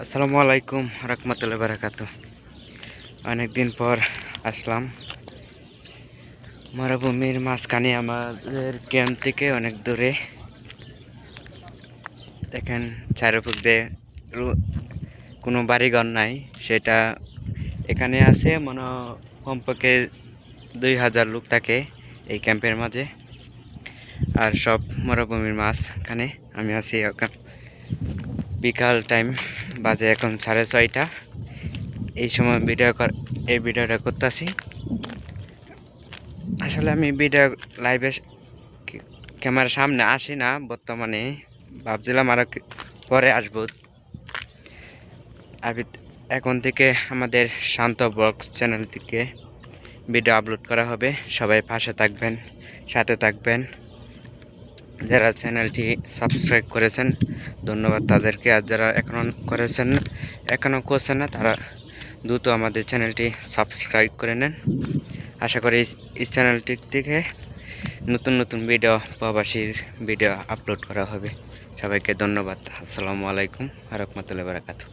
আসসালামু আলাইকুম রহমতুল্লাহ বারাকাতু। অনেকদিন পর আসলাম মরুভূমির মাঝখানে আমাদের ক্যাম্প থেকে অনেক দূরে। দেখেন চারপাশ দিয়ে কোনো বাড়িঘর নাই, সেটা এখানে আছে কমপক্ষে 2000 লোক থাকে এই ক্যাম্পের মাঝে। আর সব মরুভূমির মাঝখানে আমি আছি এখন। বিকাল টাইম বাজে এখন 6:30। এই সময় এই ভিডিওটা করতেছি। আসলে আমি ভিডিও লাইভে ক্যামেরার সামনে আসি না বর্তমানে, ভাবছিলাম আরও পরে আসবো। আমি এখন থেকে আমাদের শান্ত ব্লগস চ্যানেল থেকে ভিডিও আপলোড করা হবে। সবাই পাশে থাকবেন, সাথে থাকবেন। যারা চ্যানেলটি সাবস্ক্রাইব করেছেন ধন্যবাদ তাদেরকে, আর যারা এখনও করছেন না তারা দ্রুত আমাদের চ্যানেলটি সাবস্ক্রাইব করে নেন। আশা করি এই চ্যানেলটি থেকে নতুন নতুন ভিডিও, প্রবাসীর ভিডিও আপলোড করা হবে। সবাইকে ধন্যবাদ। আসসালামু আলাইকুম রহমতুল্লাহ বারাকাতু।